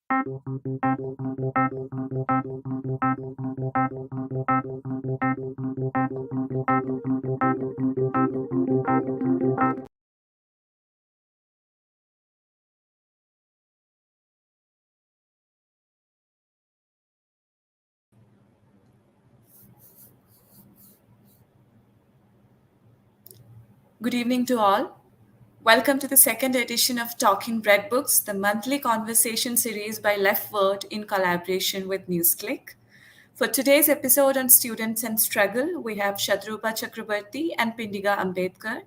Good evening to all. Welcome to the second edition of Talking Bread Books, the monthly conversation series by Leftword in collaboration with NewsClick. For today's episode on students and struggle, we have Satarupa Chakraborty and Pindiga Ambedkar,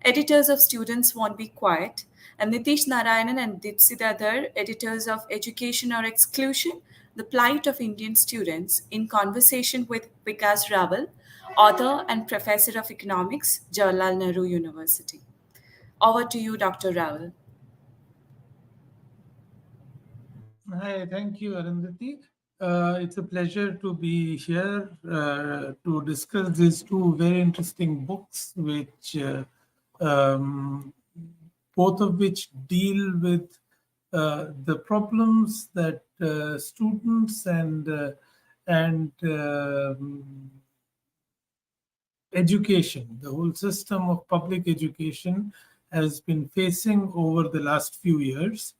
editors of Students Won't Be Quiet, and Nitheesh Narayanan and Dipsita, editors of Education or Exclusion, The Plight of Indian Students, in conversation with Vikas Rawal, author and professor of economics, Jawaharlal Nehru University. Over to you, Dr. Rawal. Hi, thank you, Arundhati. It's a pleasure to be here to discuss these two very interesting books, which both of which deal with the problems that students and education, the whole system of public education, has been facing over the last few years.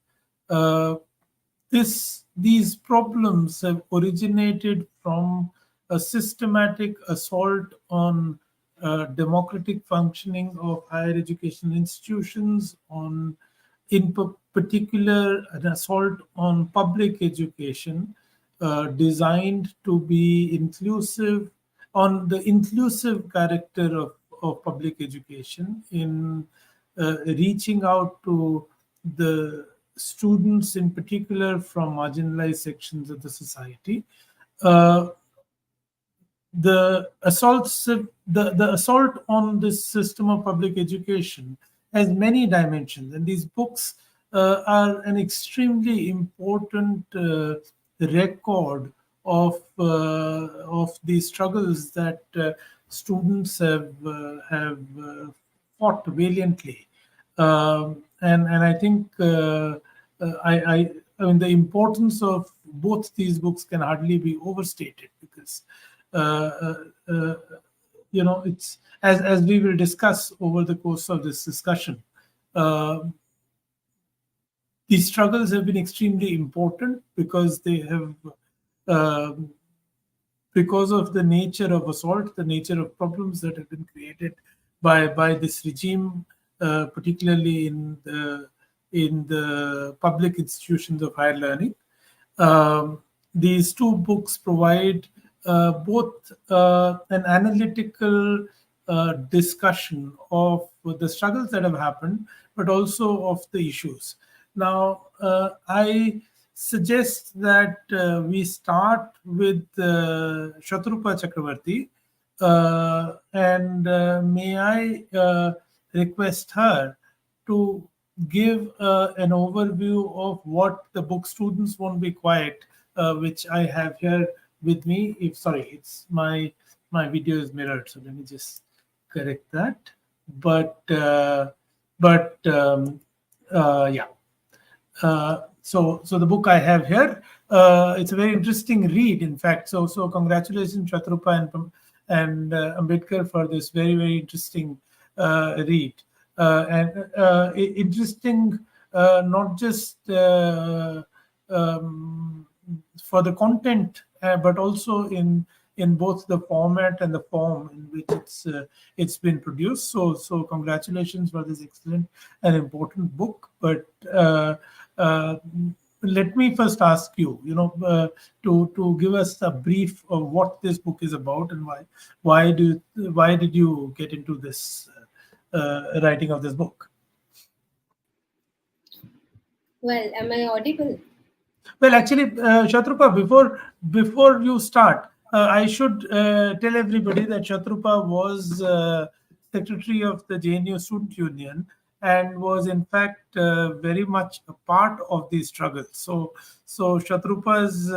These problems have originated from a systematic assault on democratic functioning of higher education institutions, in particular an assault on public education designed to be inclusive, on the inclusive character of public education in reaching out to the students, in particular from marginalized sections of the society. The assault on this system of public education has many dimensions, and these books are an extremely important record of the struggles that students have fought valiantly. And I think I mean the importance of both these books can hardly be overstated, because it's as we will discuss over the course of this discussion. These struggles have been extremely important because they have, because of the nature of assault, the nature of problems that have been created by this regime, particularly in the public institutions of higher learning. These two books provide both an analytical discussion of the struggles that have happened, but also of the issues. Now, I suggest that we start with Satarupa Chakraborty, and may I request her to give an overview of what the book Students Won't Be Quiet, which I have here with me. It's my video is mirrored, so let me just correct that. So the book I have here, it's a very interesting read, in fact. So congratulations, Satarupa and Ambedkar, for this very, very interesting read. Interesting, not just for the content, but also in both the format and the form in which it's been produced. So congratulations for this excellent and important book. But let me first ask you, to give us a brief of what this book is about, and why did you get into this writing of this book? Well, am I audible? Well, actually, Shatrupa, before you start, I should tell everybody that Shatrupa was secretary of the JNU Student Union and was in fact very much a part of the struggle. So Shatrupa's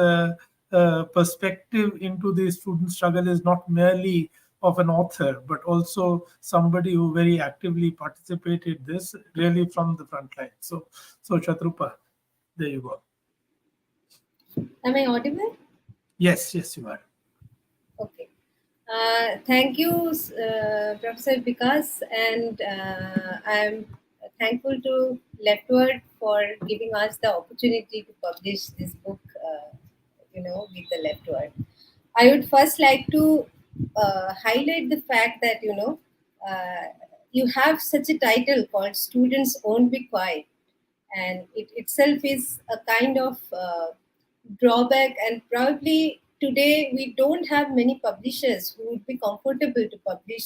perspective into the student struggle is not merely of an author, but also somebody who very actively participated this really from the front line. So Shatrupa, there you go. Am I audible? Yes, you are. Okay. Thank you, Professor Vikas, and I'm thankful to Leftword for giving us the opportunity to publish this book, with the Leftword. I would first like to highlight the fact that, you have such a title called Students Won't Be Quiet, and it itself is a kind of drawback, and probably today we don't have many publishers who would be comfortable to publish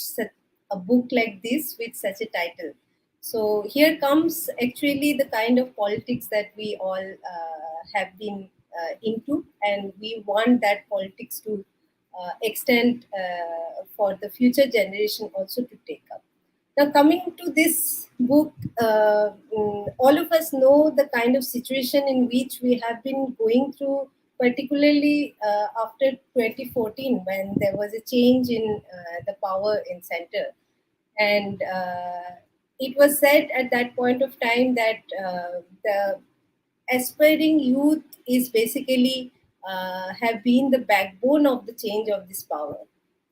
a book like this with such a title. So here comes actually the kind of politics that we all have been into, and we want that politics to extend for the future generation also to take up. Now, coming to this book, all of us know the kind of situation in which we have been going through, particularly after 2014, when there was a change in the power in center. And it was said at that point of time that the aspiring youth is basically have been the backbone of the change of this power.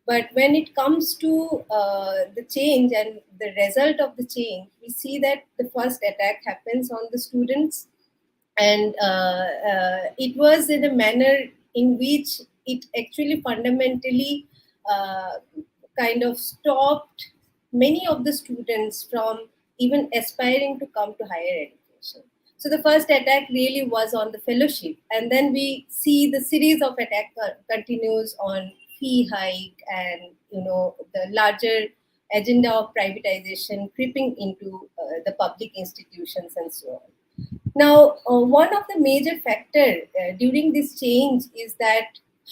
But when it comes to the change and the result of the change, we see that the first attack happens on the students, and it was in a manner in which it actually fundamentally uh, kind of stopped many of the students from even aspiring to come to higher education. So the first attack really was on the fellowship, and then we see the series of attack continues on fee hike, and the larger agenda of privatization creeping into the public institutions and so on. Now, one of the major factor during this change is that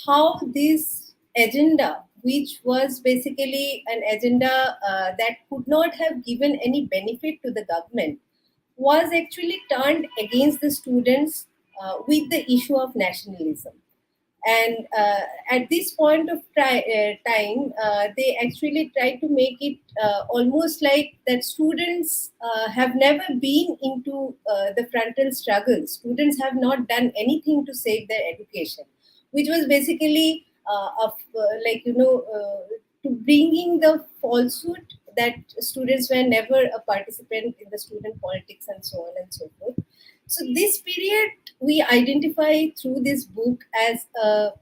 how this agenda, which was basically an agenda that could not have given any benefit to the government, was actually turned against the students with the issue of nationalism. And at this point of time, they actually try to make it almost like that students have never been into the frontal struggle. Students have not done anything to save their education, which was basically to bringing the falsehood that students were never a participant in the student politics and so on and so forth. So this period we identify through this book as a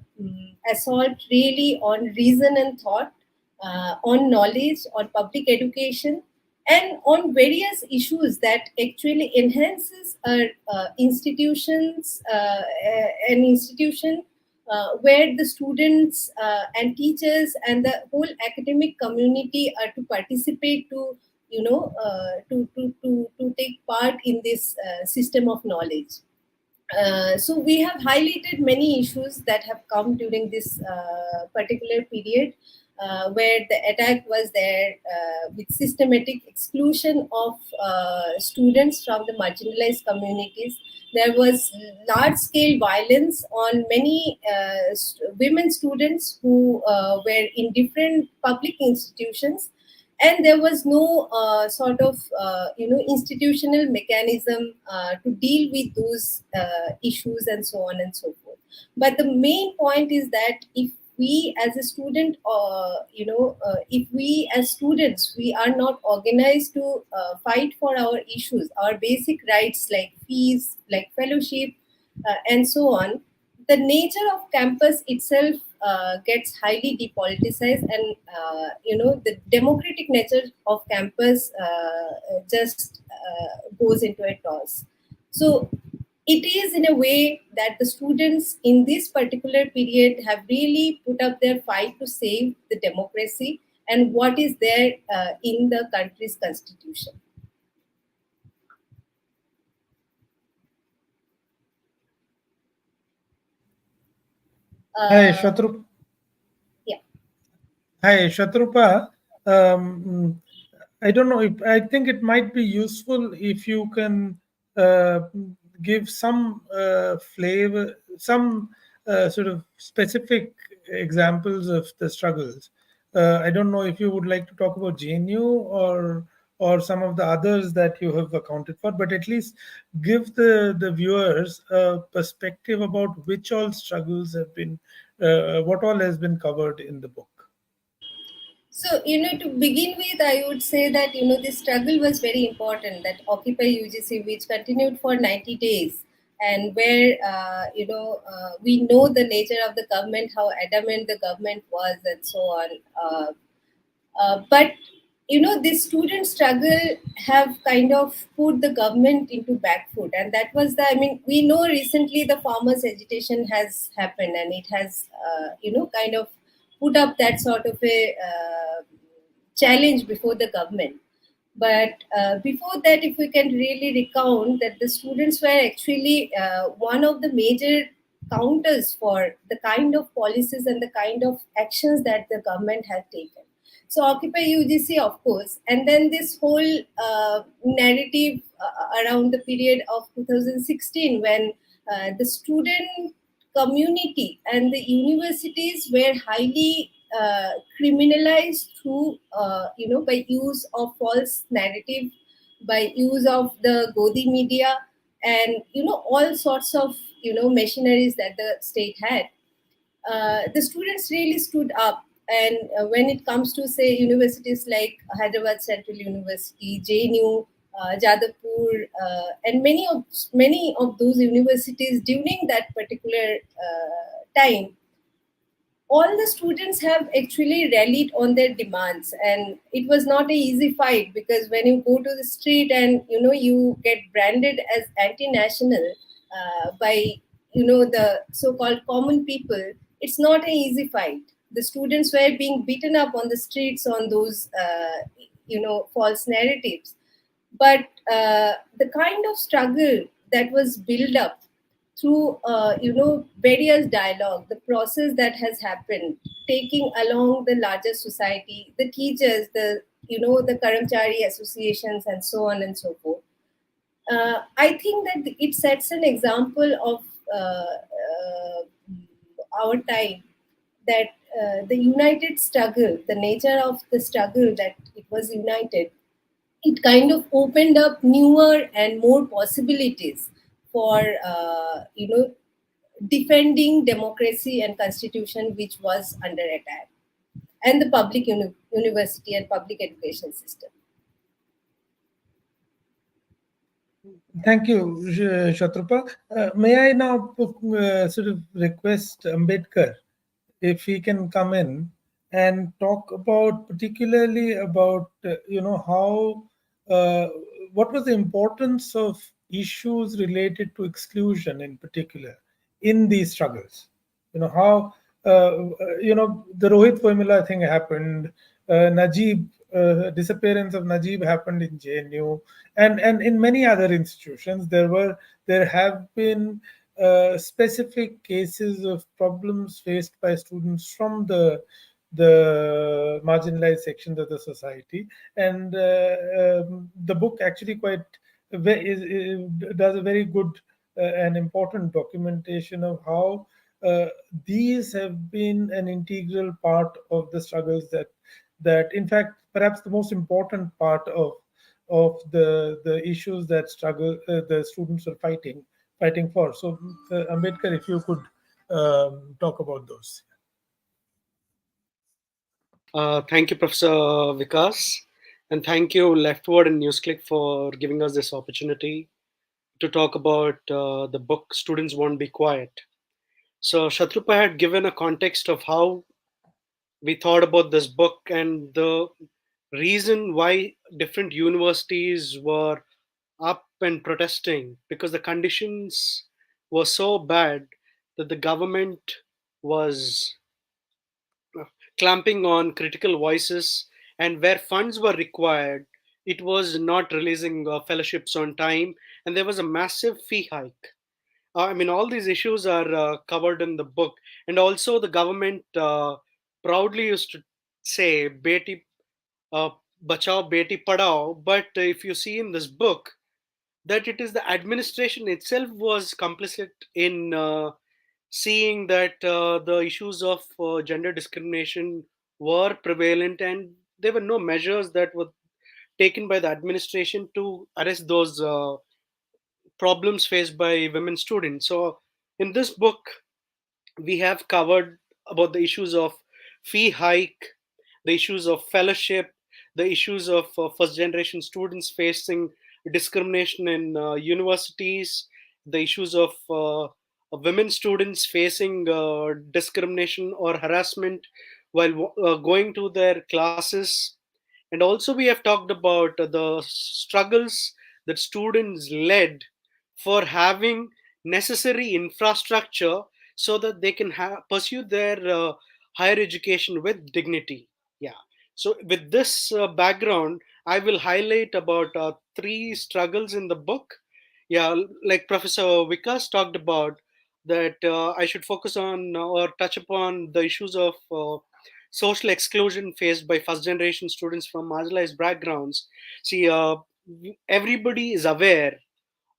assault really on reason and thought, on knowledge, on public education, and on various issues that actually enhances our institutions, an institution where the students and teachers and the whole academic community are to participate, to to take part in this system of knowledge. So we have highlighted many issues that have come during this particular period, where the attack was there with systematic exclusion of students from the marginalized communities. There was large-scale violence on many women students who were in different public institutions, and there was no sort of institutional mechanism to deal with those issues and so on and so forth. But the main point is that if we as a student, if we as students, we are not organized to fight for our issues, our basic rights like fees, like fellowship, and so on, the nature of campus itself gets highly depoliticized, and the democratic nature of campus just goes into a toss. So it is in a way that the students in this particular period have really put up their fight to save the democracy and what is there in the country's constitution. Hi, Shatrupa. Yeah. Hi, Shatrupa. I don't know if I think it might be useful if you can give some flavor, some sort of specific examples of the struggles. I don't know if you would like to talk about JNU or or some of the others that you have accounted for, but at least give the viewers a perspective about which all struggles have been, what all has been covered in the book. So, to begin with, I would say that, this struggle was very important, that Occupy UGC, which continued for 90 days, and where, we know the nature of the government, how adamant the government was, and so on. But this student struggle have kind of put the government into back foot, and that was the. I mean, we know recently the farmers' agitation has happened, and it has, kind of put up that sort of a challenge before the government. But before that, if we can really recount that the students were actually one of the major counters for the kind of policies and the kind of actions that the government had taken. So Occupy UGC, of course, and then this whole narrative around the period of 2016, when the student community and the universities were highly criminalized through, by use of false narrative, by use of the Godi media, and all sorts of machineries that the state had. The students really stood up, and when it comes to, say, universities like Hyderabad Central University, JNU, Jadavpur, and many of those universities during that particular time, all the students have actually rallied on their demands, and it was not a easy fight, because when you go to the street and you get branded as anti-national by the so-called common people, it's not an easy fight. The students were being beaten up on the streets on those false narratives. But the kind of struggle that was built up through various dialogue, the process that has happened, taking along the larger society, the teachers, the Karamchari associations, and so on and so forth. I think that it sets an example of our time, that the united struggle, the nature of the struggle, that it was united, it kind of opened up newer and more possibilities for defending democracy and constitution, which was under attack, and the public university and public education system. Thank you, Shatrupa. May I now sort of request Ambedkar if he can come in and talk about, particularly about, how, what was the importance of issues related to exclusion in particular in these struggles? How, the Rohit formula thing happened, Najib, disappearance of Najib happened in JNU, and in many other institutions. There have been specific cases of problems faced by students from the marginalized sections of the society, and the book actually quite does a very good and important documentation of how these have been an integral part of the struggles, that in fact perhaps the most important part of the issues that the students are fighting for. So Ambedkar, if you could talk about those. Thank you, Professor Vikas, and thank you, Leftword and NewsClick, for giving us this opportunity to talk about the book Students Won't Be Quiet. So Shatrupa had given a context of how we thought about this book and the reason why different universities were up and protesting, because the conditions were so bad that the government was clamping on critical voices, and where funds were required, it was not releasing fellowships on time, and there was a massive fee hike. I mean, all these issues are covered in the book, and also the government proudly used to say "Beti uh, Bachao, Beti Padhao," but if you see in this book, that it is the administration itself was complicit in seeing that the issues of gender discrimination were prevalent, and there were no measures that were taken by the administration to arrest those problems faced by women students. So in this book, we have covered about the issues of fee hike, the issues of fellowship, the issues of first generation students facing discrimination in universities, the issues of women students facing discrimination or harassment while going to their classes. And also, we have talked about the struggles that students led for having necessary infrastructure so that they can pursue their higher education with dignity. Yeah. So, with this background, I will highlight about three struggles in the book. Yeah, like Professor Vikas talked about, that I should focus on or touch upon the issues of social exclusion faced by first generation students from marginalized backgrounds. See, everybody is aware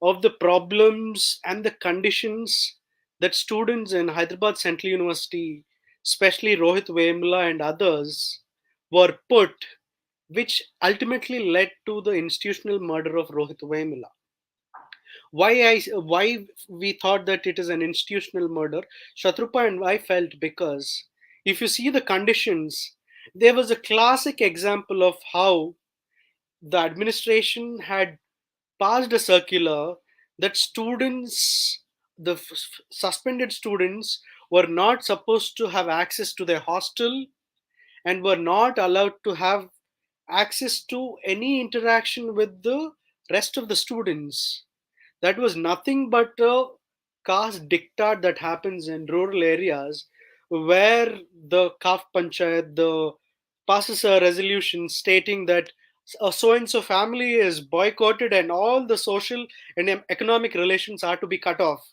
of the problems and the conditions that students in Hyderabad Central University, especially Rohit Vemula and others, were put, which ultimately led to the institutional murder of Rohit Vemula. Why we thought that it is an institutional murder? Shatrupa and I felt because if you see the conditions, there was a classic example of how the administration had passed a circular that students, the suspended students, were not supposed to have access to their hostel and were not allowed to have access to any interaction with the rest of the students. That was nothing but a caste diktat that happens in rural areas where the Kaf Panchayat the passes a resolution stating that a so and so family is boycotted and all the social and economic relations are to be cut off,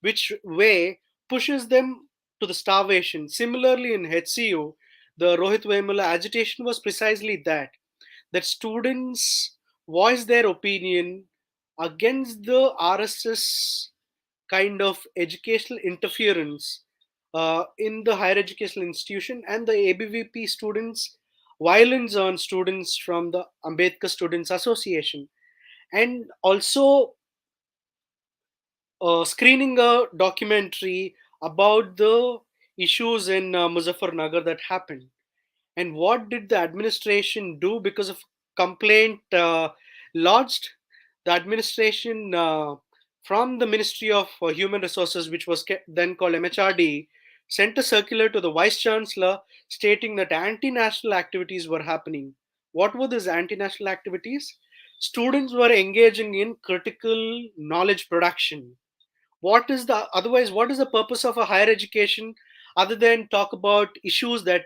which way pushes them to the starvation. Similarly, in HCU, the Rohit Vemula agitation was precisely that students voice their opinion against the RSS kind of educational interference in the higher educational institution, and the ABVP students violence on students from the Ambedkar Students Association, and also screening a documentary about the issues in Muzaffarnagar that happened. And what did the administration do because of complaint lodged? The administration from the Ministry of Human Resources, which was then called MHRD, sent a circular to the Vice Chancellor stating that anti-national activities were happening. What were these anti-national activities? Students were engaging in critical knowledge production. What is the purpose of a higher education other than talk about issues that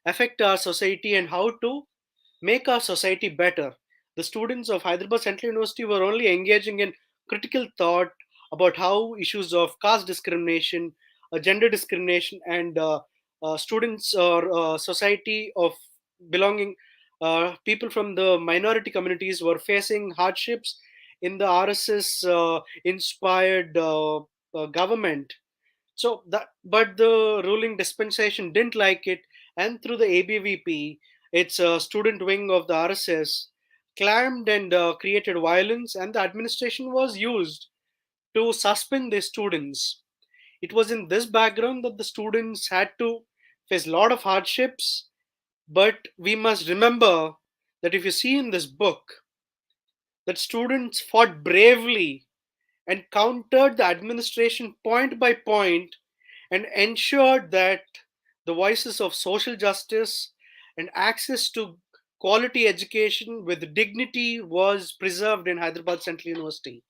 affect our society and how to make our society better? The students of Hyderabad Central University were only engaging in critical thought about how issues of caste discrimination, gender discrimination, and students or society of belonging, people from the minority communities were facing hardships in the RSS inspired government. So that, but the ruling dispensation didn't like it, and through the ABVP, its a student wing of the RSS, claimed and created violence, and the administration was used to suspend the students. It was in this background that the students had to face a lot of hardships. But we must remember that if you see in this book, that students fought bravely and countered the administration point by point and ensured that the voices of social justice and access to quality education with dignity was preserved in Hyderabad Central University.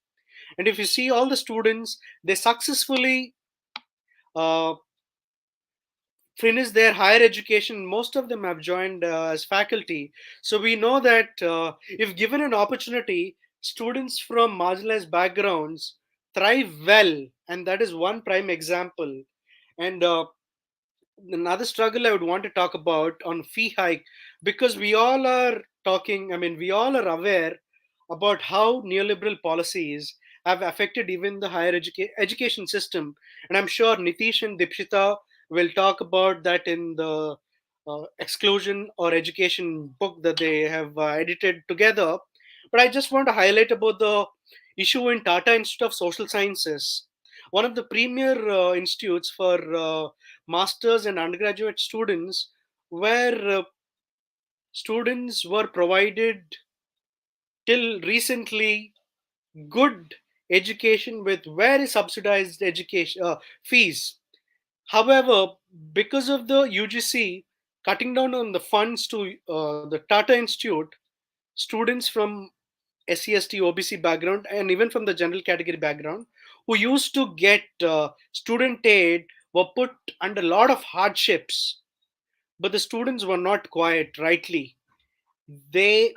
And if you see all the students, they successfully uh, finished their higher education. Most of them have joined as faculty. So we know that if given an opportunity, students from marginalized backgrounds thrive well, and that is one prime example. And another struggle I would want to talk about on fee hike, because we all are talking, I mean, we all are aware about how neoliberal policies have affected even the higher education system. And I'm sure Nitheesh and Dipsita will talk about that in the Exclusion or Education book that they have edited together. But I just want to highlight about the issue in Tata Institute of Social Sciences, one of the premier institutes for masters and undergraduate students, where students were provided till recently good education with very subsidized education fees. However, because of the UGC cutting down on the funds to the Tata Institute, students from SC/ST, OBC background, and even from the general category background, who used to get student aid, were put under a lot of hardships. But the students were not quiet rightly. They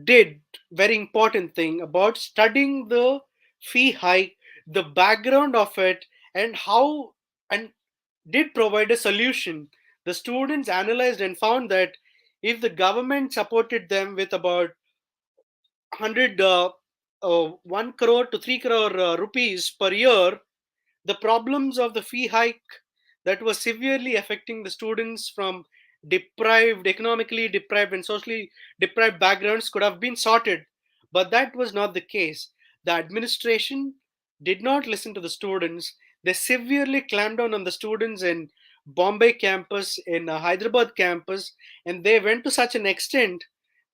did very important thing about studying the fee hike, the background of it, and how, and did provide a solution. The students analyzed and found that if the government supported them with about 100 1 crore to 3 crore rupees per year, the problems of the fee hike that was severely affecting the students from deprived, economically deprived, and socially deprived backgrounds could have been sorted. But that was not the case. The administration did not listen to the students. They severely clamped down on the students in Bombay campus, in Hyderabad campus, and they went to such an extent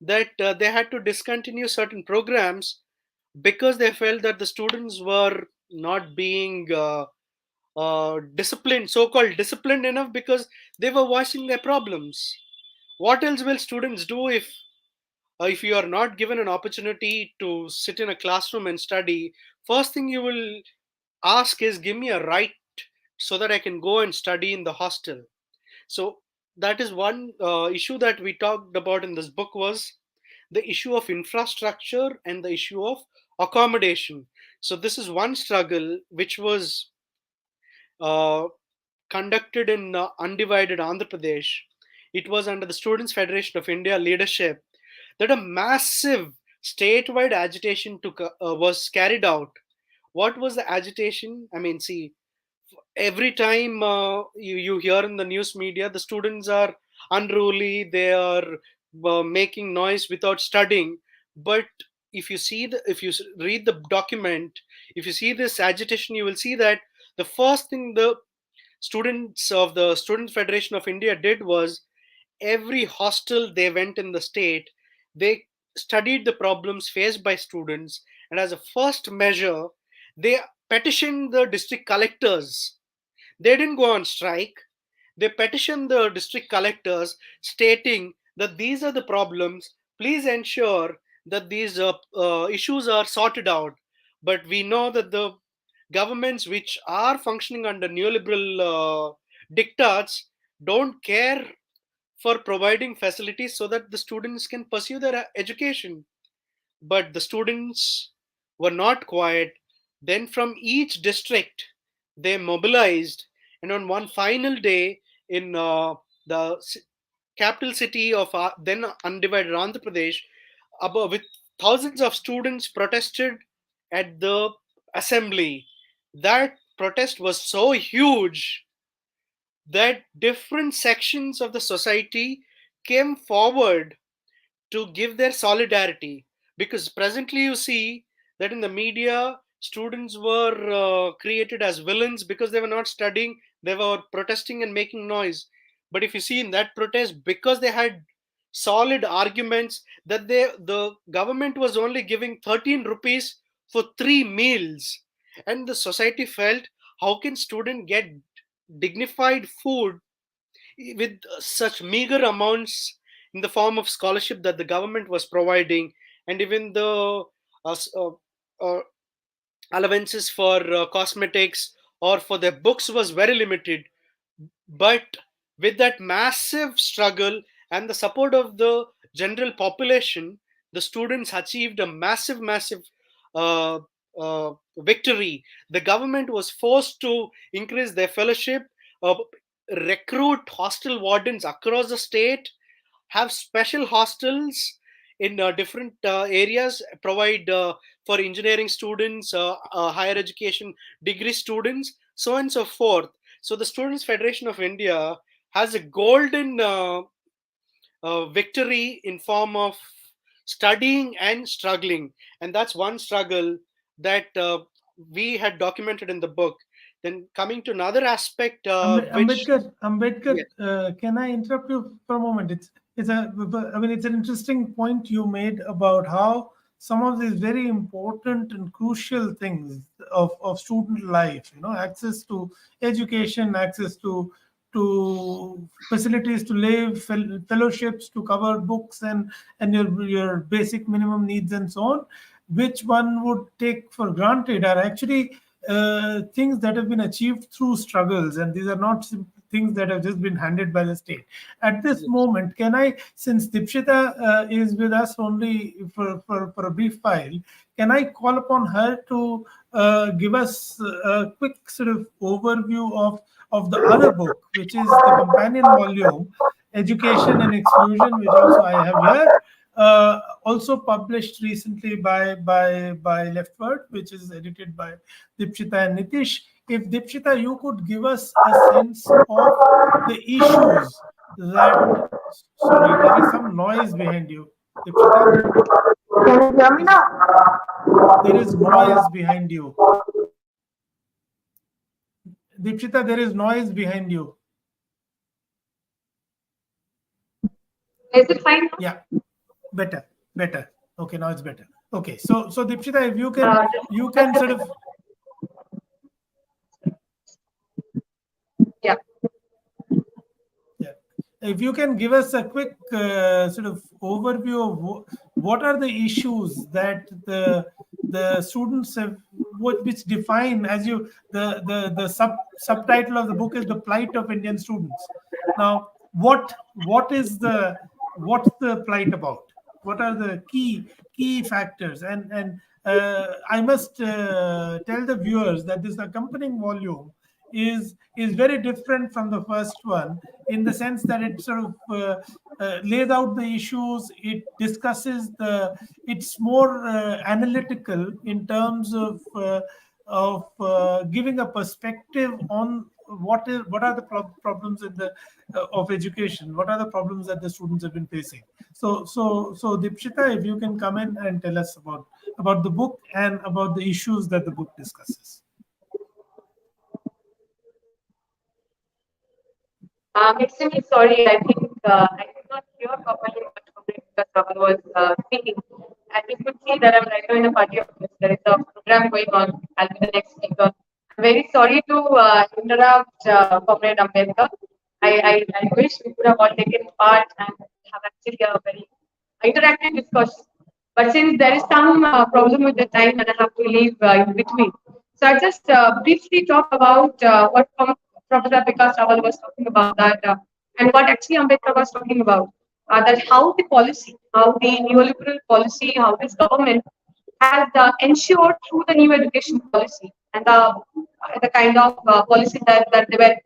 that they had to discontinue certain programs because they felt that the students were not being disciplined, so-called disciplined enough, because they were voicing their problems. What else will students do if you are not given an opportunity to sit in a classroom and study? First thing you will ask is, give me a right so that I can go and study in the hostel. So that is one issue that we talked about in this book, was the issue of infrastructure and the issue of accommodation. So this is one struggle which was uh, conducted in undivided Andhra Pradesh. It was under the Students Federation of India leadership that a massive statewide agitation was carried out. What was the agitation? I mean, see, every time you hear in the news media, the students are unruly, they are making noise without studying. But if you read the document, if you see this agitation, you will see that the first thing the students of the Student Federation of India did was, every hostel they went in the state, they studied the problems faced by students, and as a first measure, they petitioned the district collectors. They didn't go on strike. They petitioned the district collectors stating that these are the problems. Please ensure that these issues are sorted out. But we know that the governments which are functioning under neoliberal diktats don't care for providing facilities so that the students can pursue their education. But the students were not quiet. Then, from each district, they mobilized, and on one final day in the capital city of then undivided Andhra Pradesh, with thousands of students protested at the assembly. That protest was so huge that different sections of the society came forward to give their solidarity, because presently you see that in the media students were created as villains because they were not studying, they were protesting and making noise. But if you see in that protest, because they had solid arguments that the government was only giving 13 rupees for 3 meals, and the society felt, how can student get dignified food with such meager amounts in the form of scholarship that the government was providing, and even the uh, allowances for cosmetics or for their books was very limited. But with that massive struggle and the support of the general population, the students achieved a massive uh, victory. The government was forced to increase their fellowship, uh, recruit hostel wardens across the state, have special hostels in different areas, provide for engineering students, higher education degree students, so on and so forth. So the Students Federation of India has a golden victory in form of studying and struggling, and that's one struggle that we had documented in the book. Then coming to another aspect, which Ambedkar, yes, can I interrupt you for a moment? It's an interesting point you made about how some of these very important and crucial things of student life, access to education, access to facilities to live, fellowships to cover books and your basic minimum needs and so on, which one would take for granted, are actually things that have been achieved through struggles, and these are not things that have just been handed by the state. At this yes. moment, can I, since Dipsita is with us only for a brief while, can I call upon her to give us a quick sort of overview of the other book, which is the companion volume, Education and Exclusion, which also I have here, also published recently by Leftword, which is edited by Dipsita and Nitheesh. If Dipsita, you could give us a sense of the issues that. Sorry, there is some noise behind you, Dipsita. Can you hear me now? There is noise behind you. Dipsita, there is noise behind you. Is it fine now? Yeah, better. Okay, now it's better. Okay, so Dipsita, if you can sort of. Yeah. If you can give us a quick sort of overview of what are the issues that the students have, which define, as you the subtitle of the book is The Plight of Indian Students. Now, what's the plight about? What are the key factors? And I must tell the viewers that this accompanying volume is very different from the first one, in the sense that it sort of lays out the issues. It discusses it's more analytical in terms of giving a perspective on what are the problems in the of education, what are the problems that the students have been facing. So Dipsita, if you can come in and tell us about the book and about the issues that the book discusses. Extremely sorry. I think I could not hear properly what Mr. Prabhu was speaking. And we could see that I'm right now in a party office. There is a program going on. I'll be the next speaker. I'm very sorry to interrupt Comrade Ambedkar. I wish we could have all taken part and have actually a very interactive discussion. But since there is some problem with the time and I have to leave in between, so I just briefly talk about what Professor Vikas Rawal was talking about that, and what actually Ambedkar was talking about. That how the policy, how the neoliberal policy, how this government has ensured through the new education policy and the kind of policy that they were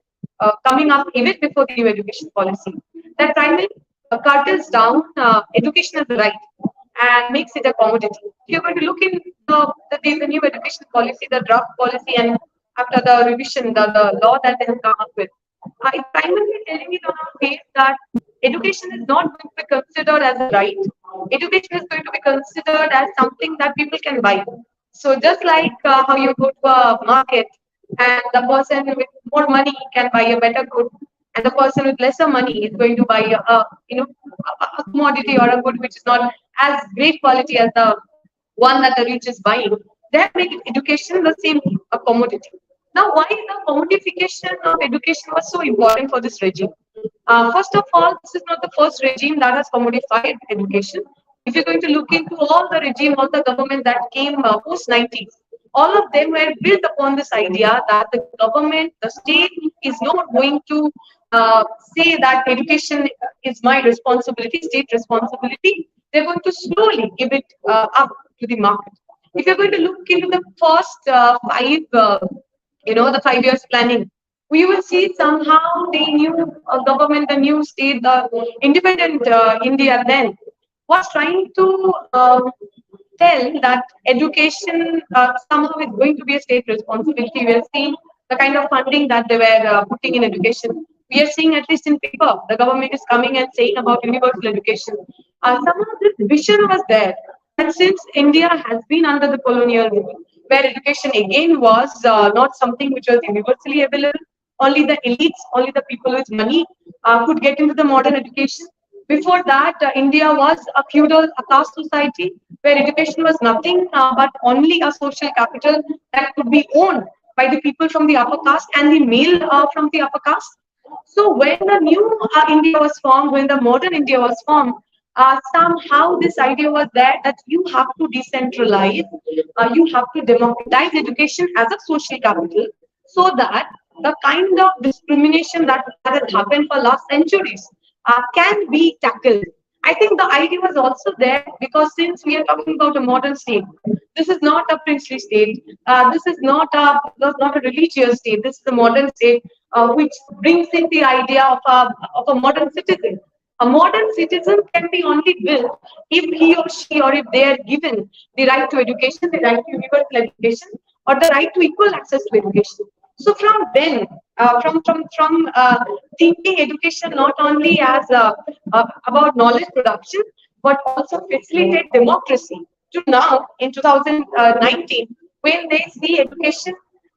coming up even before the new education policy, that primarily cuts down education as a right and makes it a commodity. If you're going to look in the new education policy, the draft policy, and after the revision, the law that they have come up with, it's primarily telling it on our face that education is not going to be considered as a right. Education is going to be considered as something that people can buy. So just like how you go to a market and the person with more money can buy a better good, and the person with lesser money is going to buy a commodity or a good which is not as great quality as the one that the rich is buying. They have made education the same thing, a commodity. Now, why the commodification of education was so important for this regime? First of all, this is not the first regime that has commodified education. If you're going to look into all the regime, all the government that came post 90s, all of them were built upon this idea that the government, the state, is not going to say that education is my responsibility, state responsibility. They're going to slowly give it up to the market. If you're going to look into the first the 5 years planning, we will see somehow the new government, the new state, the independent India then was trying to tell that education somehow is going to be a state responsibility. We are seeing the kind of funding that they were putting in education. We are seeing, at least in paper, the government is coming and saying about universal education. Somehow this vision was there. And since India has been under the colonial rule, where education again was not something which was universally available, only the elites, only the people with money could get into the modern education. Before that, India was a feudal, a caste society where education was nothing but only a social capital that could be owned by the people from the upper caste and the male from the upper caste. So when the new India was formed, when the modern India was formed, somehow this idea was there that you have to decentralize, you have to democratize education as a social capital, so that the kind of discrimination that has happened for last centuries can be tackled. I think the idea was also there because since we are talking about a modern state, this is not a princely state. This is not a religious state. This is a modern state which brings in the idea of a modern citizen. A modern citizen can be only built if he or she or if they are given the right to education, the right to universal education, or the right to equal access to education. So from then, from thinking education not only as about knowledge production, but also facilitate democracy, to now in 2019, when they see education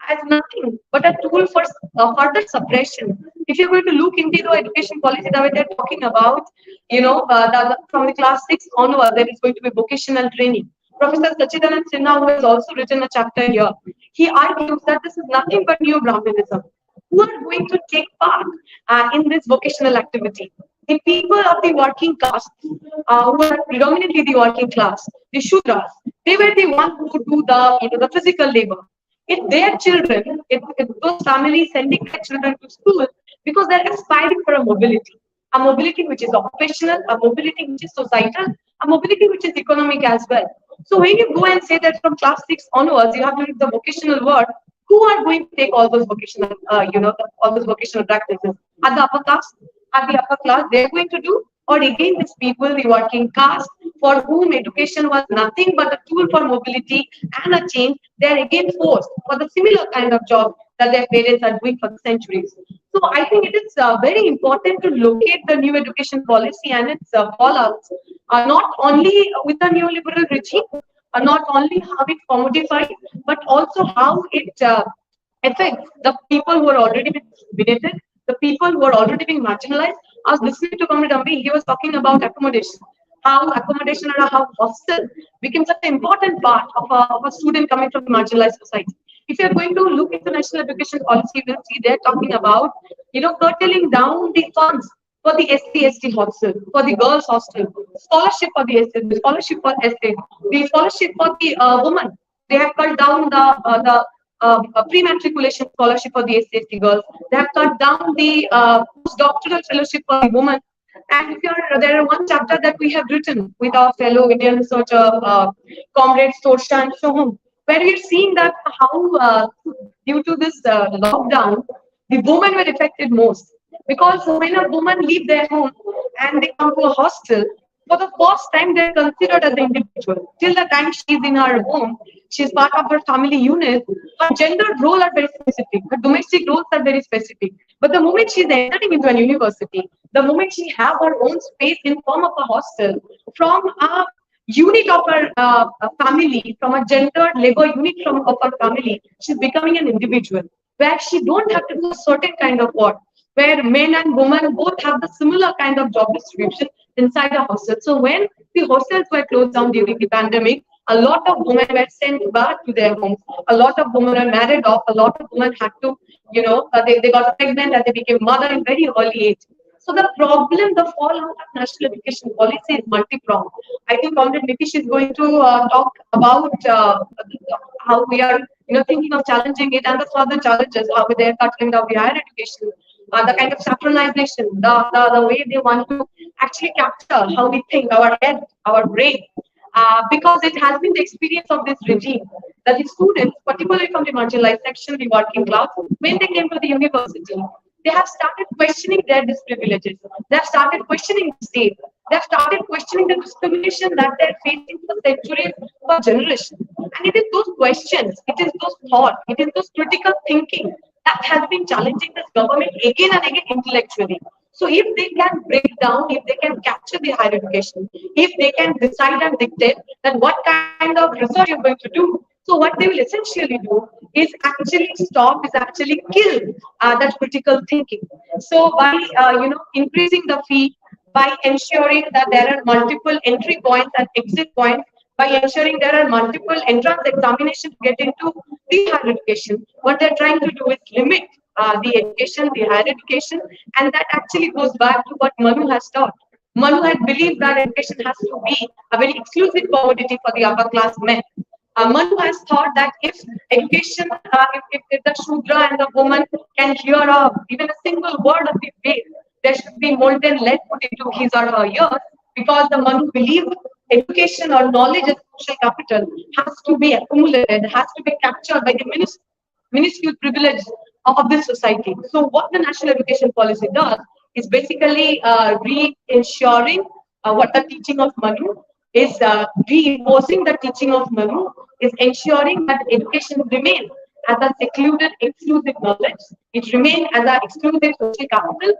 as nothing but a tool for further suppression. If you're going to look into the education policy that they're talking about, from the class 6 onward, there is going to be vocational training. Professor Sachidanand Sinha, who has also written a chapter here, he argues that this is nothing but new Brahminism. Who are going to take part in this vocational activity? The people of the working caste, who are predominantly the working class, the Shudras, they were the ones who do the physical labor. If their children, if those families sending their children to school because they're aspiring for a mobility which is occupational, a mobility which is societal, a mobility which is economic as well. So when you go and say that from class 6 onwards, you have to do the vocational work, who are going to take all those vocational, all those vocational practices? At the upper caste, at the upper class, they're going to do, or again, these people, the working caste, for whom education was nothing but a tool for mobility and a change, they're again forced for the similar kind of job that their parents are doing for centuries. So I think it is very important to locate the new education policy and its fallouts, not only with the neoliberal regime, not only how it commodifies, but also how it affects the people who are already being discriminated, the people who are already being marginalized. I was listening to Comrade Ambi, he was talking about accommodation, how accommodation and how hostel became such an important part of a student coming from a marginalized society. If you're going to look into national education policy, you will see they're talking about, curtailing down the funds for the SC/ST hostel, for the girls hostel, scholarship for the SC, the scholarship for SC, the scholarship for the women. They have cut down the pre-matriculation scholarship for the SC/ST girls. They have cut down the postdoctoral fellowship for the women. And there are one chapter that we have written with our fellow Indian researcher, comrades Torsha and Shoham, where we are seeing that how due to this lockdown, the women were affected most. Because when a woman leave their home and they come to a hostel, for the first time they're considered as an individual. Till the time she's in her home, she's part of her family unit, her gender role are very specific, her domestic roles are very specific. But the moment she's entering into a university, the moment she have her own space in form of a hostel, from a unit of her family, from a gendered labor unit of her family, she's becoming an individual, where she don't have to do a certain kind of work, where men and women both have the similar kind of job distribution inside a hostel. So when the hostels were closed down during the pandemic, a lot of women were sent back to their homes. A lot of women were married off. A lot of women had to, they got pregnant and they became mother in very early age. So the problem, the fallout of national education policy is multi-pronged. I think Comrade Nitheesh is going to talk about how we are, thinking of challenging it and the further challenges, how they are cutting down the higher education, the kind of saturnization, the way they want to actually capture how we think, our head, our brain. Because it has been the experience of this regime that the students, particularly from the marginalized section, the working class, when they came to the university, they have started questioning their privileges. They have started questioning the state. They have started questioning the discrimination that they're facing for centuries, for generations. And it is those questions, it is those thoughts, it is those critical thinking that has been challenging this government again and again intellectually. So if they can break down, if they can capture the higher education, if they can decide and dictate that what kind of research you're going to do, so what they will essentially do is actually stop, is actually kill that critical thinking. So by increasing the fee, by ensuring that there are multiple entry points and exit points, by ensuring there are multiple entrance examinations to get into the higher education, what they're trying to do is limit the education, the higher education, and that actually goes back to what Manu has taught. Manu had believed that education has to be a very exclusive commodity for the upper class men. Manu has thought that if education, if the Shudra and the woman can hear even a single word of the faith, there should be molten lead put into his or her ears, because the Manu believed education or knowledge as social capital has to be accumulated, has to be captured by the minuscule privilege of this society. So what the national education policy does is basically re-ensuring what the teaching of Manu is, reinforcing the teaching of Manu, is ensuring that education remains as a secluded, exclusive knowledge. It remains as an exclusive social capital,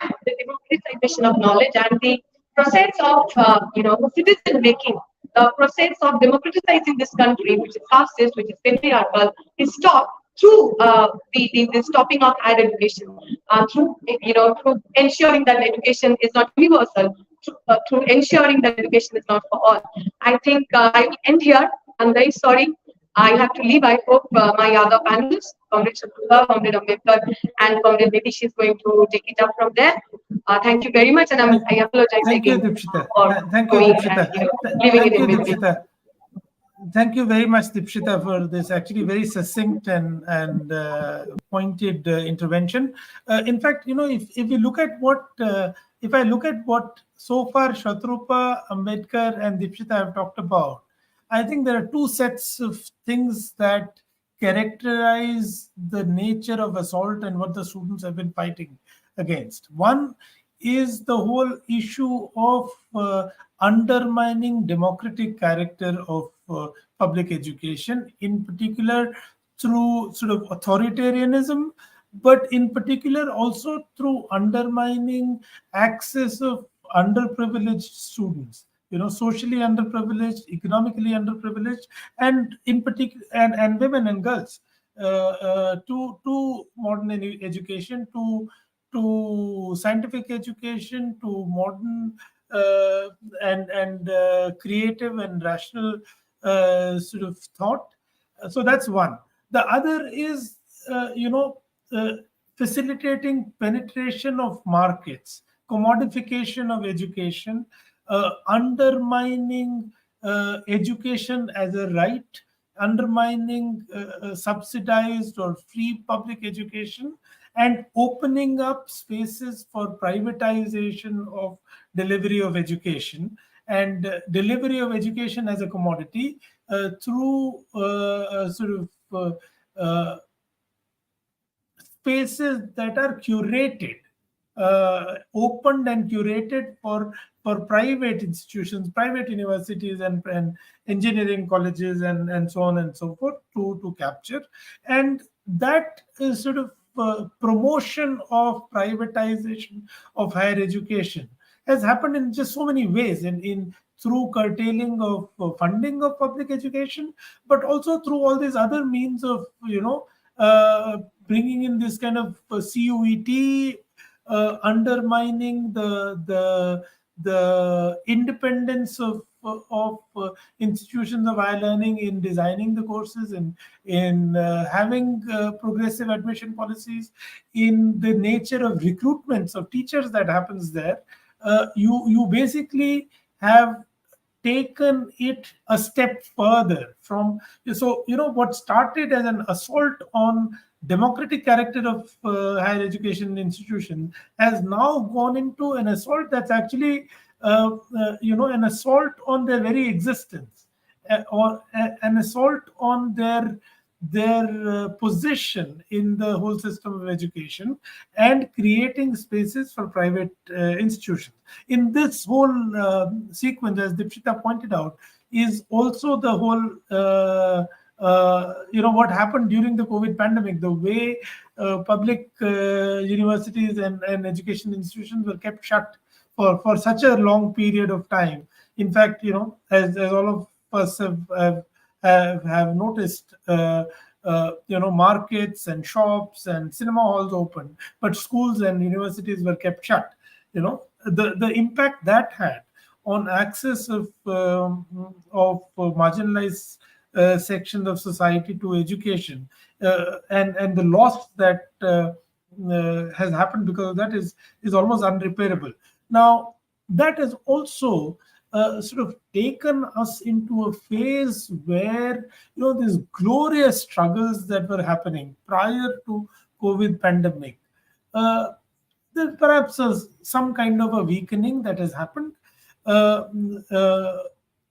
and the democratization of knowledge and the process of citizen making, the process of democratizing this country, which is casteist, which is patriarchal, is stopped through the stopping of higher education, through ensuring that education is not universal, through ensuring that education is not for all. I think I will end here. I'm very sorry. I have to leave. I hope my other panelists, Comrade Shatrupa, Comrade Ambedkar, and Comrade Nitheesh is going to take it up from there. Thank you very much, and I apologize Thank you, again Dipsita. for Thank you, going Dipsita. and leaving Thank it you, in between. Dipsita. Thank you very much, Dipsita, for this actually very succinct and pointed intervention. In fact, if you look at what, if I look at what so far Shatrupa, Ambedkar, and Dipsita have talked about, I think there are two sets of things that characterize the nature of assault and what the students have been fighting against. One is the whole issue of undermining democratic character of public education, in particular through sort of authoritarianism, but in particular also through undermining access of underprivileged students, socially underprivileged, economically underprivileged, and in particular, and women and girls to modern education, to scientific education, to modern and creative and rational sort of thought. So that's one. The other is, facilitating penetration of markets, commodification of education, undermining education as a right, undermining subsidized or free public education, and opening up spaces for privatization of delivery of education and delivery of education as a commodity through spaces that are curated, opened and curated for private institutions, private universities, and engineering colleges, and so on and so forth to capture. And that is sort of promotion of privatization of higher education has happened in just so many ways, in through curtailing of funding of public education, but also through all these other means of bringing in this kind of CUET, undermining the independence of institutions of higher learning in designing the courses, in having progressive admission policies, in the nature of recruitments of teachers that happens there. You basically have taken it a step further from, so what started as an assault on democratic character of higher education institution has now gone into an assault that's actually an assault on their very existence, or an assault on their position in the whole system of education, and creating spaces for private institutions. In this whole sequence, as Dipsita pointed out, is also the whole what happened during the COVID pandemic, the way public universities and education institutions were kept shut for such a long period of time. In fact, as all of us have noticed, markets and shops and cinema halls opened, but schools and universities were kept shut. The impact that had on access of marginalized sections of society to education, and the loss that has happened because of that is almost unrepairable. Now, that has also sort of taken us into a phase where these glorious struggles that were happening prior to COVID pandemic, uh, there perhaps is some kind of a weakening that has happened. Uh, uh,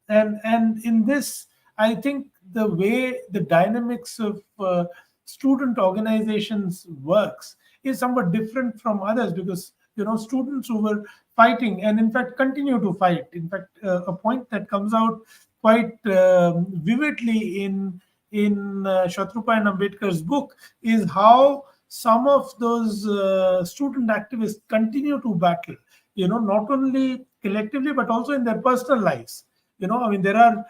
and in this, I think the way the dynamics of student organizations works is somewhat different from others, because students who were fighting and in fact continue to fight. In fact, a point that comes out quite vividly in Shatrupa and Ambedkar's book is how some of those student activists continue to battle, not only collectively but also in their personal lives. I mean, there are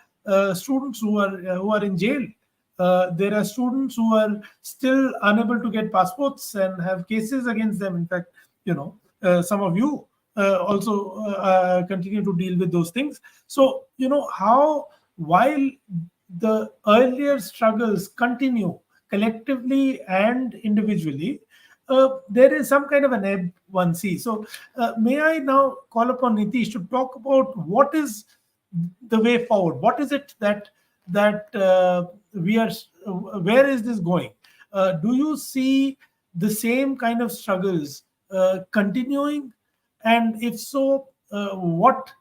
students who are in jail. There are students who are still unable to get passports and have cases against them. In fact, some of you also continue to deal with those things. So, how, while the earlier struggles continue collectively and individually, there is some kind of an ebb one sees. So, may I now call upon Nitheesh to talk about what is the way forward? What is it that we are? Where is this going? Do you see the same kind of struggles continuing? And if so, what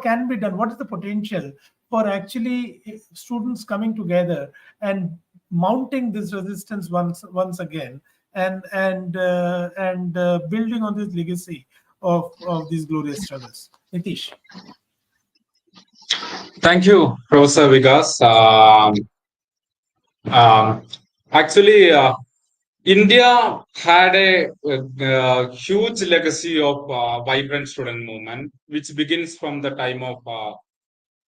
can be done? What is the potential for actually students coming together and mounting this resistance once again, and building on this legacy of these glorious struggles? Nitheesh. Thank you, Professor Vikas. Um, Actually, India had a, huge legacy of vibrant student movement, which begins from the time of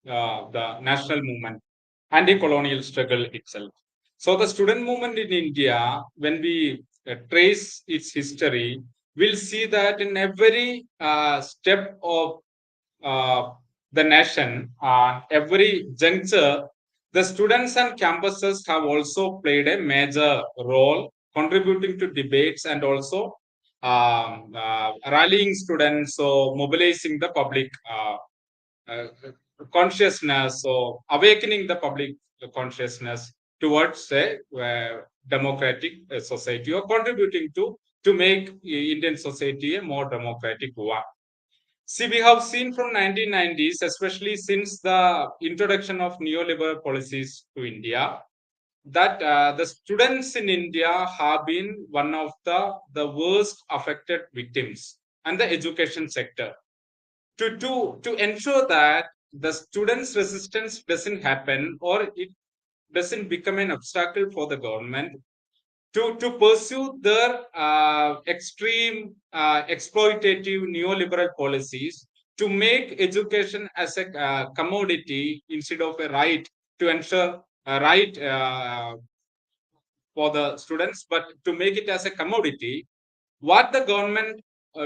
the national movement, anti-colonial struggle itself. So the student movement in India, when we trace its history, we'll see that in every step of uh, the nation, every juncture, the students and campuses have also played a major role, contributing to debates and also rallying students, so mobilizing the public uh, consciousness, so awakening the public consciousness towards a democratic society, or contributing to make Indian society a more democratic one. See, we have seen from 1990s, especially since the introduction of neoliberal policies to India, that the students in India have been one of the worst affected victims, and the education sector. To ensure that the students' resistance doesn't happen, or it doesn't become an obstacle for the government to pursue their extreme exploitative neoliberal policies, to make education as a commodity instead of a right, to ensure a right for the students, but to make it as a commodity. What the government,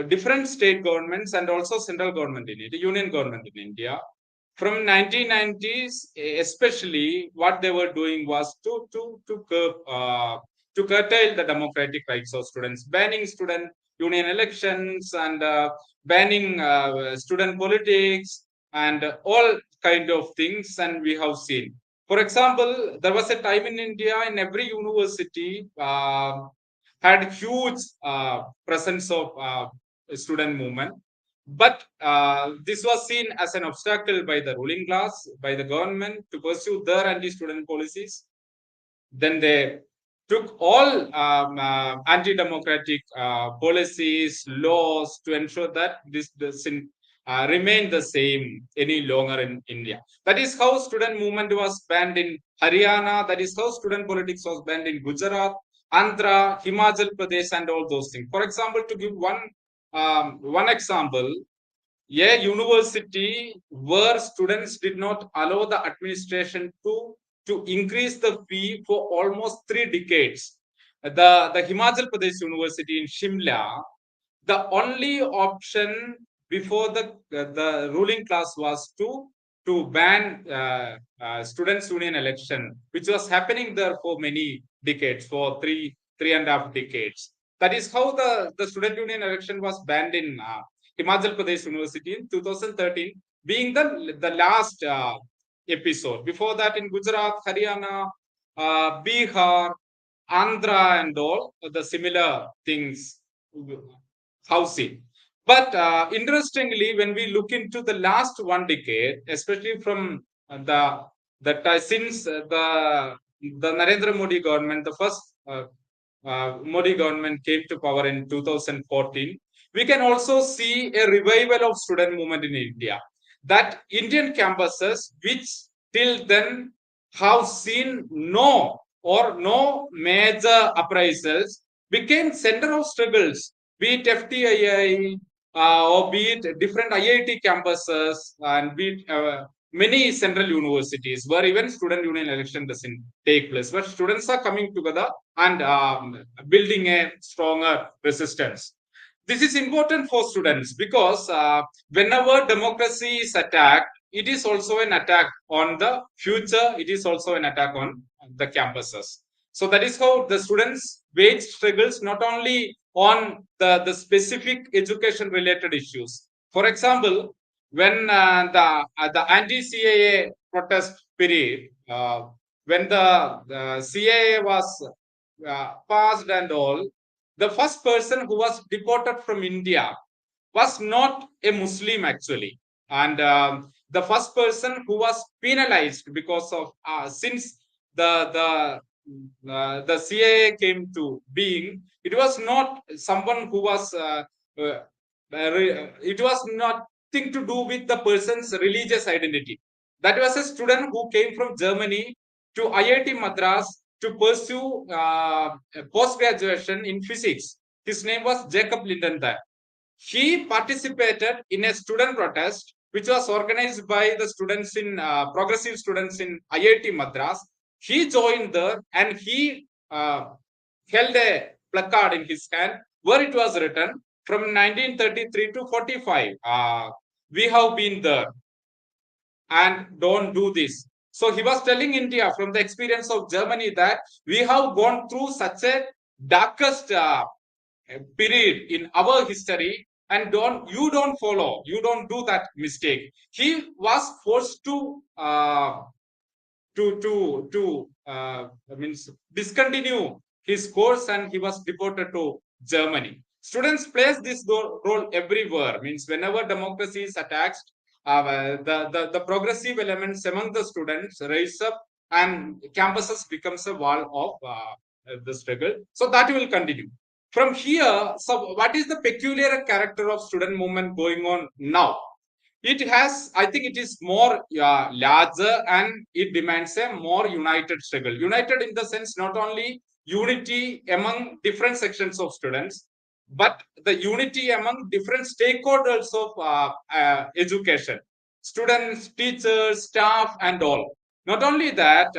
different state governments and also central government in India, union government in India, from 1990s especially, what they were doing was to curtail the democratic rights of students, banning student union elections, and banning student politics, and all kind of things. And we have seen, for example, there was a time in India, in every university had huge presence of student movement, but this was seen as an obstacle by the ruling class, by the government, to pursue their anti-student policies. Then they took all anti-democratic policies, laws, to ensure that this doesn't remain the same any longer in India. That is how student movement was banned in Haryana. That is how student politics was banned in Gujarat, Andhra, Himachal Pradesh, and all those things. For example, to give one example, a university where students did not allow the administration to increase the fee for almost 3 decades. The Himachal Pradesh University in Shimla, the only option before the ruling class was to ban students' union election, which was happening there for many decades, for three and a half decades. That is how the student union election was banned in Himachal Pradesh University in 2013, being the last episode. Before that, in Gujarat, Haryana, Bihar, Andhra, and all the similar things, housing. But interestingly, when we look into the last 1 decade, especially from since the Narendra Modi government, the first Modi government came to power in 2014, we can also see a revival of student movement in India. That Indian campuses, which till then have seen no major uprisals, became center of struggles, be it FTII or be it different IIT campuses, and be it many central universities where even student union election doesn't take place, but students are coming together and building a stronger resistance. This is important for students because whenever democracy is attacked, it is also an attack on the future. It is also an attack on the campuses. So that is how the students wage struggles not only on the specific education related issues. For example, when the anti-CAA protest period, when the CAA was passed and all, the first person who was deported from India was not a Muslim actually, and the first person who was penalized because of since the CAA came to being, it was not someone who was it was nothing to do with the person's religious identity. That was a student who came from Germany to IIT Madras to pursue post graduation in physics. His name was Jacob Lindenthal. He participated in a student protest which was organized by the students in progressive students in IIT Madras. He joined there and he held a placard in his hand where it was written, from 1933 to 45, we have been there and don't do this. So he was telling India from the experience of Germany that we have gone through such a darkest period in our history, and don't do that mistake. He was forced to means discontinue his course, and he was deported to Germany. Students plays this role everywhere. Means whenever democracy is attacked, the progressive elements among the students rise up, and campuses becomes a wall of the struggle. So that will continue. From here, so what is the peculiar character of student movement going on now? It has, I think it is more larger, and it demands a more united struggle. United in the sense not only unity among different sections of students, but the unity among different stakeholders of education, students, teachers, staff, and all. Not only that,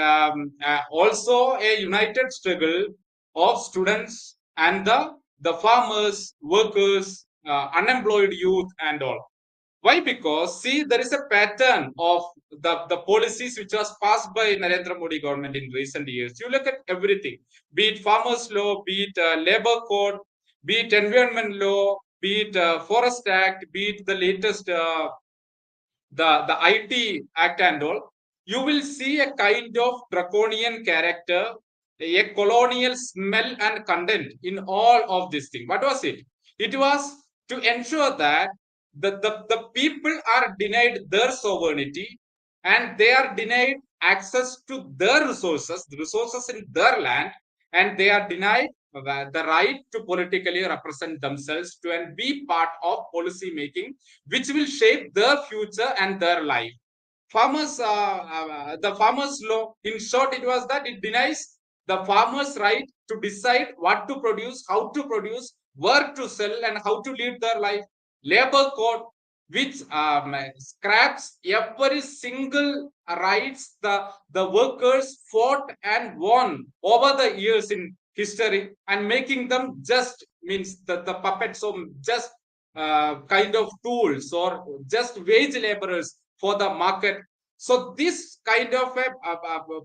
also a united struggle of students and the farmers, workers, unemployed youth, and all. Why? Because see, there is a pattern of the policies which was passed by Narendra Modi government in recent years. You look at everything, be it farmers law, be it labor code, be it environment law, be it forest act, be it the latest the IT act and all. You will see a kind of draconian character, a colonial smell and content in all of this thing. What was it? It was to ensure that the people are denied their sovereignty, and they are denied access to their resources, the resources in their land, and they are denied the right to politically represent themselves to and be part of policy making, which will shape their future and their life. The farmers' law, in short, it was that it denies the farmers' right to decide what to produce, how to produce, where to sell, and how to live their life. Labor code, which scraps every single rights the workers fought and won over the years in history, and making them just means the puppets of just kind of tools or just wage laborers for the market. So this kind of a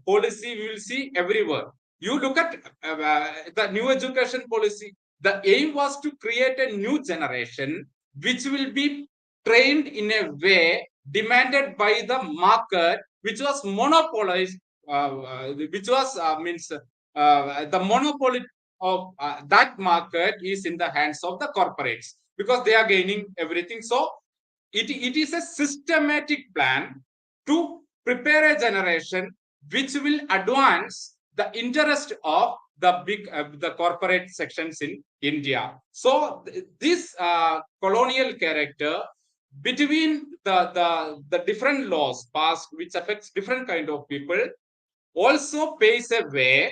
policy we will see everywhere. You look at the new education policy. The aim was to create a new generation which will be trained in a way demanded by the market, which was monopolized, which was the monopoly of that market is in the hands of the corporates because they are gaining everything. So it is a systematic plan to prepare a generation which will advance the interest of the big the corporate sections in India. So this colonial character between the different laws passed which affects different kind of people also paves a way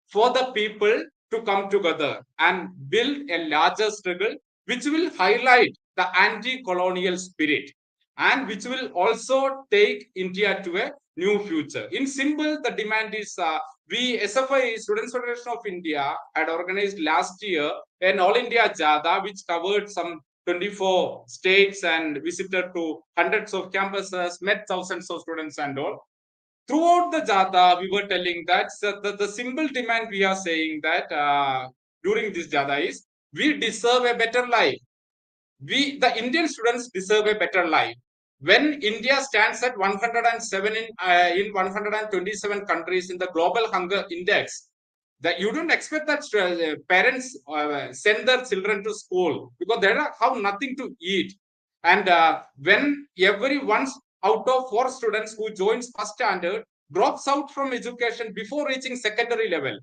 for the people to come together and build a larger struggle which will highlight the anti-colonial spirit and which will also take India to a new future. In simple, the demand is we SFI, Students Federation of India, had organized last year an All India Jada which covered some 24 states and visited to hundreds of campuses, met thousands of students and all. Throughout the Jada, we were telling that the simple demand we are saying that during this Jada is we deserve a better life. The Indian students deserve a better life. When India stands at 107 in 127 countries in the global hunger index, that you don't expect that parents send their children to school because they have nothing to eat. And when every once out of 4 students who joins first standard drops out from education before reaching secondary level,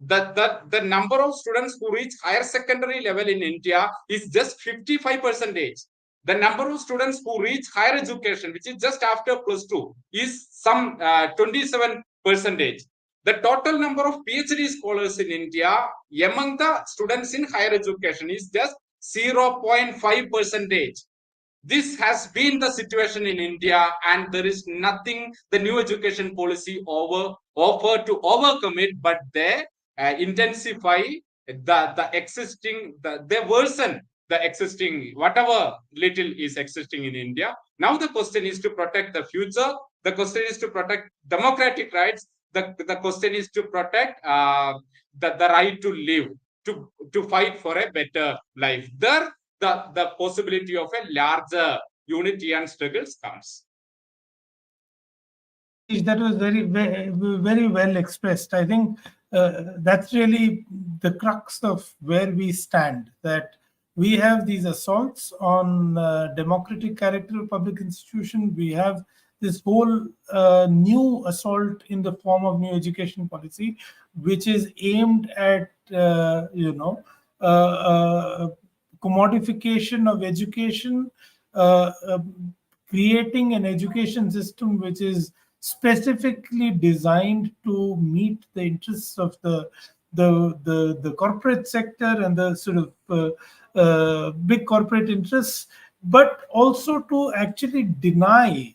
the number of students who reach higher secondary level in India is just 55%. The number of students who reach higher education, which is just after +2, is some 27%. The total number of PhD scholars in India among the students in higher education is just 0.5%. This has been the situation in India, and there is nothing the new education policy offer to overcome it, but they intensify the existing, they worsen the existing, whatever little is existing in India. Now the question is to protect the future. The question is to protect democratic rights. The question is to protect the right to live, to fight for a better life. There, the possibility of a larger unity and struggles comes. That was very well expressed. I think that's really the crux of where we stand, that we have these assaults on democratic character of public institution. We have this whole new assault in the form of new education policy, which is aimed at commodification of education, creating an education system which is specifically designed to meet the interests of the corporate sector and the sort of big corporate interests, but also to actually deny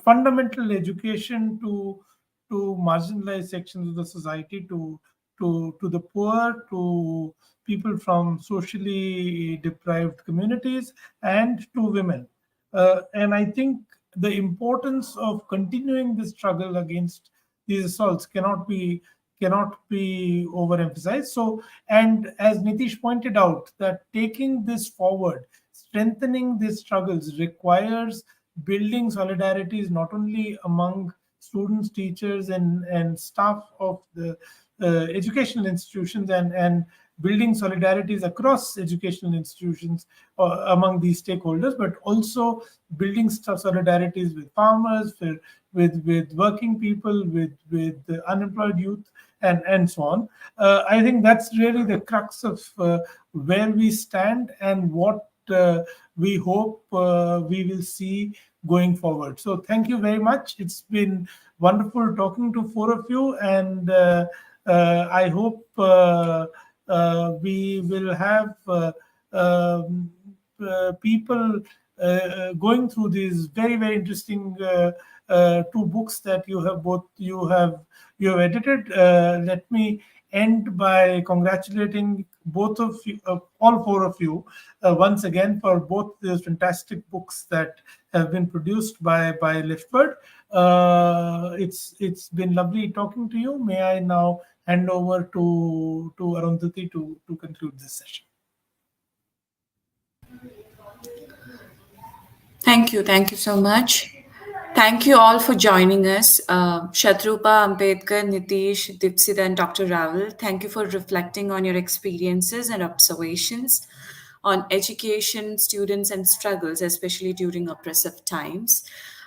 fundamental education to marginalized sections of the society, to the poor, to people from socially deprived communities, and to women. And I think the importance of continuing the struggle against these assaults cannot be overemphasized. So, and as Nitheesh pointed out, that taking this forward, strengthening these struggles requires building solidarities not only among students, teachers, and staff of the educational institutions, and building solidarities across educational institutions among these stakeholders, but also building solidarities with farmers, with working people, with unemployed youth, and so on. I think that's really the crux of where we stand and what we hope we will see going forward. So thank you very much. It's been wonderful talking to four of you, and I hope we will have people going through these very, very interesting two books that you have edited. Let me end by congratulating both of you, all four of you, once again for both those fantastic books that have been produced by Leftword. It's been lovely talking to you. May I now hand over to Arundhati to conclude this session. Thank you so much. Thank you all for joining us. Shatrupa, Ambedkar, Nitheesh, Dipsita, and Dr. Raval, thank you for reflecting on your experiences and observations on education, students, and struggles, especially during oppressive times.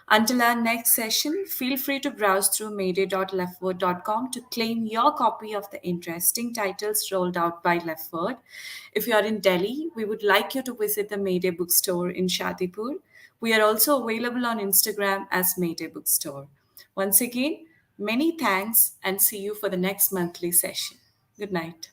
Until our next session, feel free to browse through mayday.leftword.com to claim your copy of the interesting titles rolled out by Leftword. If you are in Delhi, we would like you to visit the Mayday bookstore in Shadipur. We are also available on Instagram as Mayday Bookstore. Once again, many thanks and see you for the next monthly session. Good night.